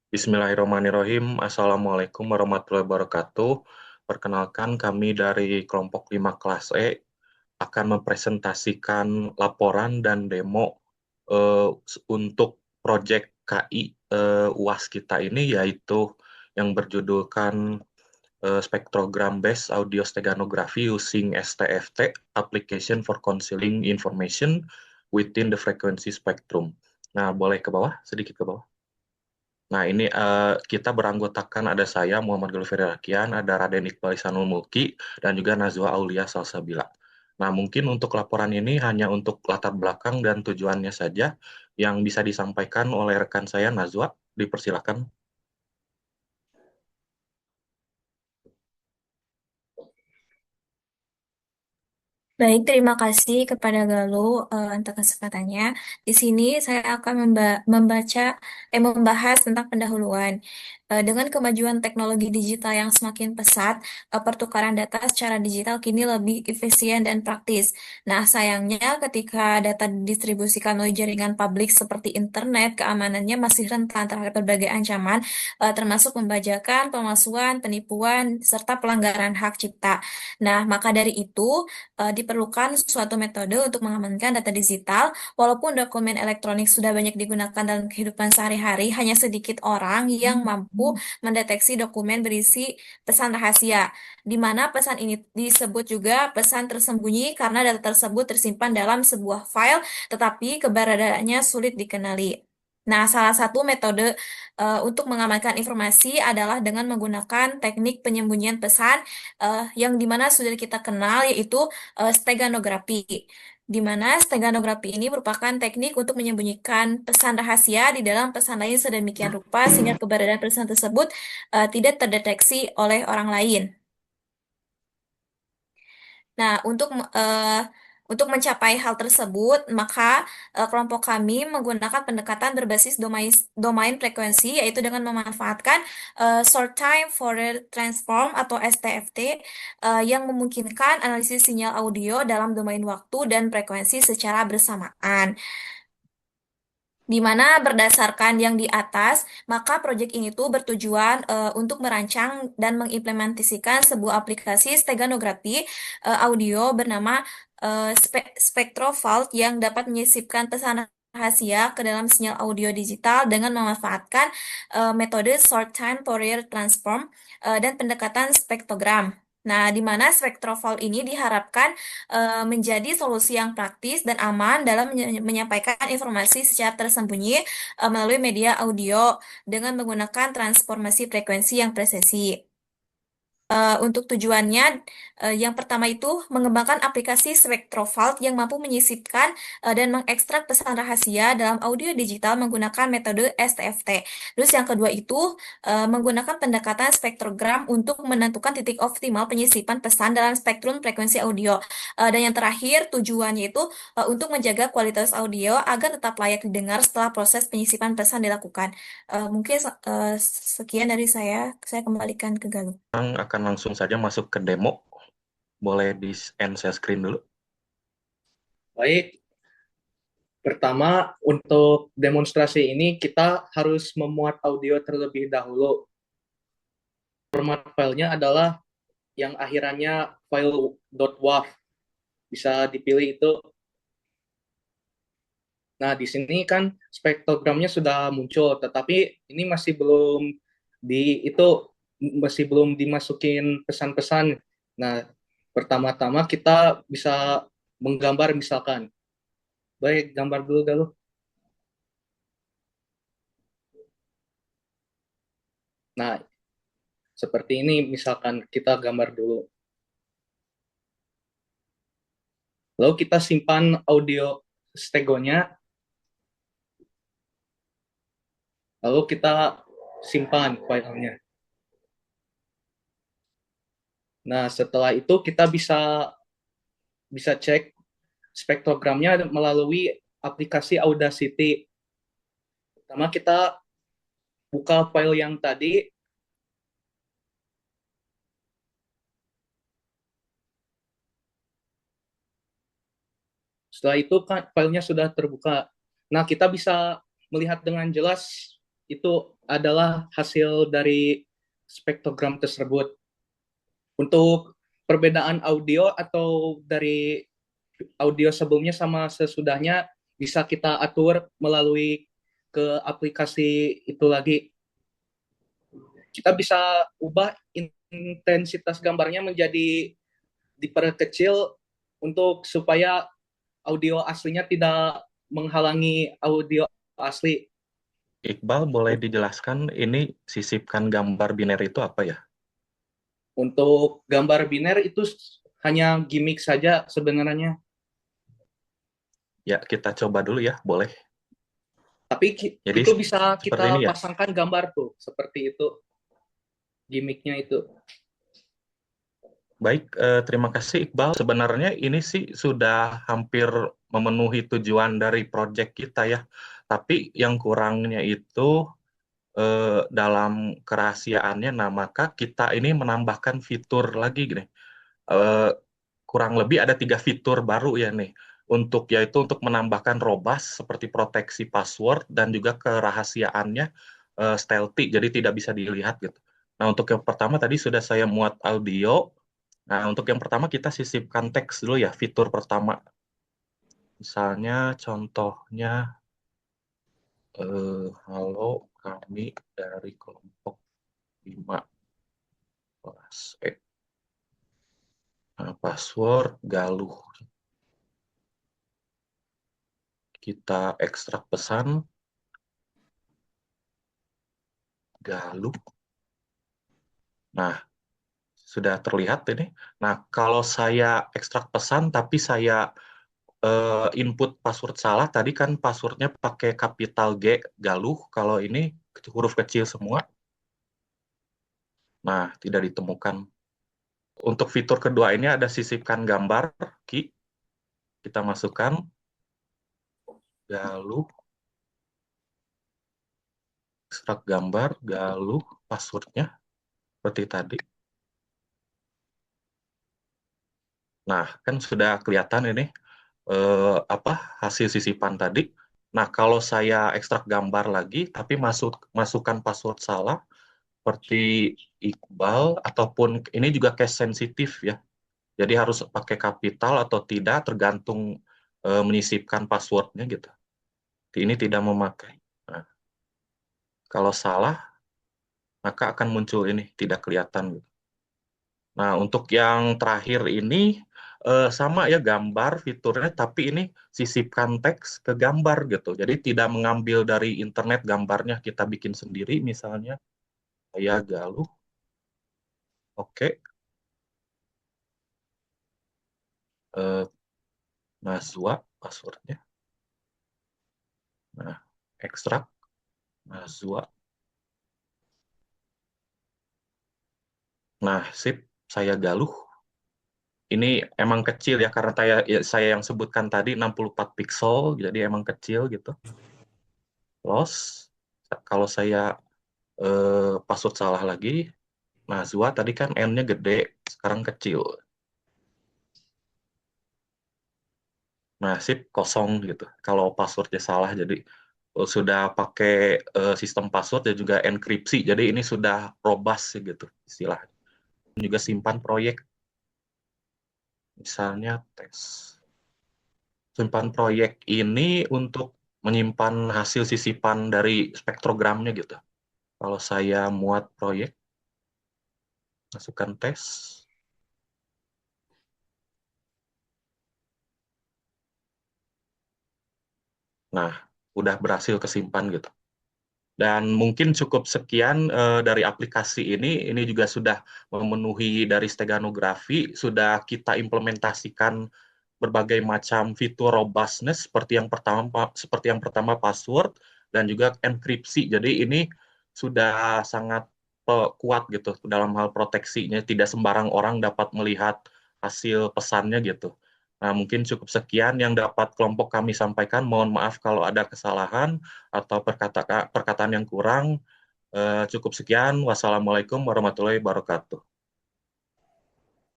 Bismillahirrahmanirrahim. Assalamualaikum warahmatullahi wabarakatuh. Perkenalkan kami dari kelompok 5 kelas E akan mempresentasikan laporan dan demo untuk proyek KI UAS kita ini, yaitu yang berjudulkan Spectrogram Based Audio Steganography Using STFT Application for Counseling Information Within the Frequency Spectrum. Nah, boleh ke bawah, sedikit ke bawah. Nah, ini kita beranggotakan ada saya, Muhammad Galuferi Rakian, ada Raden Iqbal Ihsanul Mulki, dan juga Nazwa Aulia Salsabila. Nah, mungkin untuk laporan ini hanya untuk latar belakang dan tujuannya saja yang bisa disampaikan oleh rekan saya, Nazwa. Dipersilakan. Baik, terima kasih kepada Galuh untuk kesempatannya. Di sini saya akan membahas tentang pendahuluan. Dengan kemajuan teknologi digital yang semakin pesat, pertukaran data secara digital kini lebih efisien dan praktis. Nah, sayangnya ketika data didistribusikan melalui jaringan publik seperti internet, keamanannya masih rentan terhadap berbagai ancaman, termasuk pembajakan, pemalsuan, penipuan, serta pelanggaran hak cipta. Nah, maka dari itu, diperlukan suatu metode untuk mengamankan data digital. Walaupun dokumen elektronik sudah banyak digunakan dalam kehidupan sehari-hari, hanya sedikit orang yang mampu mendeteksi dokumen berisi pesan rahasia, di mana pesan ini disebut juga pesan tersembunyi karena data tersebut tersimpan dalam sebuah file, tetapi keberadaannya sulit dikenali. Nah, salah satu metode untuk mengamankan informasi adalah dengan menggunakan teknik penyembunyian pesan yang dimana sudah kita kenal, yaitu steganografi, di mana steganografi ini merupakan teknik untuk menyembunyikan pesan rahasia di dalam pesan lain sedemikian rupa sehingga keberadaan pesan tersebut tidak terdeteksi oleh orang lain. Nah, untuk mencapai hal tersebut, maka kelompok kami menggunakan pendekatan berbasis domain frekuensi, yaitu dengan memanfaatkan short time Fourier transform atau STFT yang memungkinkan analisis sinyal audio dalam domain waktu dan frekuensi secara bersamaan. Di mana berdasarkan yang di atas, maka proyek ini tuh bertujuan untuk merancang dan mengimplementasikan sebuah aplikasi steganografi audio bernama Spectrovault yang dapat menyisipkan pesan rahasia ke dalam sinyal audio digital dengan memanfaatkan metode short time Fourier transform dan pendekatan spektrogram. Nah, di mana Spectrovault ini diharapkan menjadi solusi yang praktis dan aman dalam menyampaikan informasi secara tersembunyi melalui media audio dengan menggunakan transformasi frekuensi yang presisi. Untuk tujuannya, yang pertama itu mengembangkan aplikasi Spectrovault yang mampu menyisipkan dan mengekstrak pesan rahasia dalam audio digital menggunakan metode STFT. Terus yang kedua itu menggunakan pendekatan spektrogram untuk menentukan titik optimal penyisipan pesan dalam spektrum frekuensi audio. Dan yang terakhir tujuannya itu untuk menjaga kualitas audio agar tetap layak didengar setelah proses penyisipan pesan dilakukan. Mungkin sekian dari saya kembalikan ke Galuh. Sekarang akan langsung saja masuk ke demo. Boleh di end share screen dulu. Baik, pertama untuk demonstrasi ini kita harus memuat audio terlebih dahulu. Format filenya adalah yang akhirannya file .wav. Bisa dipilih itu. Nah, di sini kan spektrogramnya sudah muncul, tetapi ini di itu masih belum dimasukin pesan-pesan. Nah, pertama-tama kita bisa menggambar misalkan. Baik, gambar dulu Galuh. Nah, seperti ini misalkan kita gambar dulu. Lalu kita simpan audio stegonya, lalu kita simpan filenya. Nah, setelah itu kita bisa cek spektrogramnya melalui aplikasi Audacity. Pertama kita buka file yang tadi. Setelah itu kan filenya sudah terbuka. Nah, kita bisa melihat dengan jelas itu adalah hasil dari spektrogram tersebut. Untuk perbedaan audio atau dari audio sebelumnya sama sesudahnya bisa kita atur melalui ke aplikasi itu lagi. Kita bisa ubah intensitas gambarnya menjadi diperkecil untuk supaya audio aslinya tidak menghalangi audio asli. Iqbal, boleh dijelaskan ini sisipkan gambar biner itu apa ya? Untuk gambar biner itu hanya gimmick saja sebenarnya. Ya, kita coba dulu ya, boleh. Tapi Jadi itu bisa seperti kita ini ya. pasangkan gambar tuh, seperti itu. Gimmicknya itu. Baik, terima kasih Iqbal. Sebenarnya ini sih sudah hampir memenuhi tujuan dari proyek kita ya. Tapi yang kurangnya itu dalam kerahasiaannya, nah maka kita ini menambahkan fitur lagi gini. Eh, Kurang lebih ada 3 fitur baru ya nih. Yaitu untuk menambahkan robust seperti proteksi password dan juga kerahasiaannya stealthy, jadi tidak bisa dilihat gitu. Nah, untuk yang pertama tadi sudah saya muat audio. Nah, untuk yang pertama kita sisipkan teks dulu ya, fitur pertama. Misalnya contohnya, halo kami dari kelompok 5 kelas E. Nah, password Galuh. Kita ekstrak pesan Galuh. Nah, sudah terlihat ini. Nah, kalau saya ekstrak pesan tapi saya input password salah, tadi kan passwordnya pakai kapital G Galuh, kalau ini huruf kecil semua. Nah, tidak ditemukan. Untuk fitur kedua ini ada sisipkan gambar, Ki. Kita masukkan Galuh, ekstrak gambar, Galuh, passwordnya seperti tadi. Nah, kan sudah kelihatan ini hasil sisipan tadi. Nah, kalau saya ekstrak gambar lagi, tapi masukkan password salah, seperti Iqbal, ataupun ini juga case sensitif ya. Jadi harus pakai kapital atau tidak, tergantung menyisipkan passwordnya gitu. Ini tidak memakai. Nah, kalau salah, maka akan muncul ini, tidak kelihatan gitu. Nah, untuk yang terakhir ini sama ya gambar fiturnya, tapi ini sisipkan teks ke gambar gitu. Jadi tidak mengambil dari internet gambarnya, kita bikin sendiri misalnya. Saya Galuh. Oke. Eh, Nazwa passwordnya. Nah, ekstrak Nazwa. Nah, sip. Saya Galuh. Ini emang kecil ya, karena saya yang sebutkan tadi 64 pixel, jadi emang kecil gitu. Close. Kalau saya password salah lagi, Nazwa tadi kan N-nya gede, sekarang kecil. Nah, sip, kosong gitu. Kalau passwordnya salah, jadi sudah pakai sistem password dan juga enkripsi. Jadi ini sudah robust gitu istilahnya. Juga simpan proyek, misalnya tes. Simpan proyek ini untuk menyimpan hasil sisipan dari spektrogramnya gitu. Kalau saya muat proyek, masukkan tes. Nah, udah berhasil kesimpan gitu. Dan mungkin cukup sekian dari aplikasi ini. Ini juga sudah memenuhi dari steganografi, sudah kita implementasikan berbagai macam fitur robustness seperti yang pertama password dan juga enkripsi. Jadi ini sudah sangat kuat gitu dalam hal proteksinya. Tidak sembarang orang dapat melihat hasil pesannya gitu. Nah, mungkin cukup sekian yang dapat kelompok kami sampaikan. Mohon maaf kalau ada kesalahan atau perkataan yang kurang. Cukup sekian. Wassalamualaikum warahmatullahi wabarakatuh.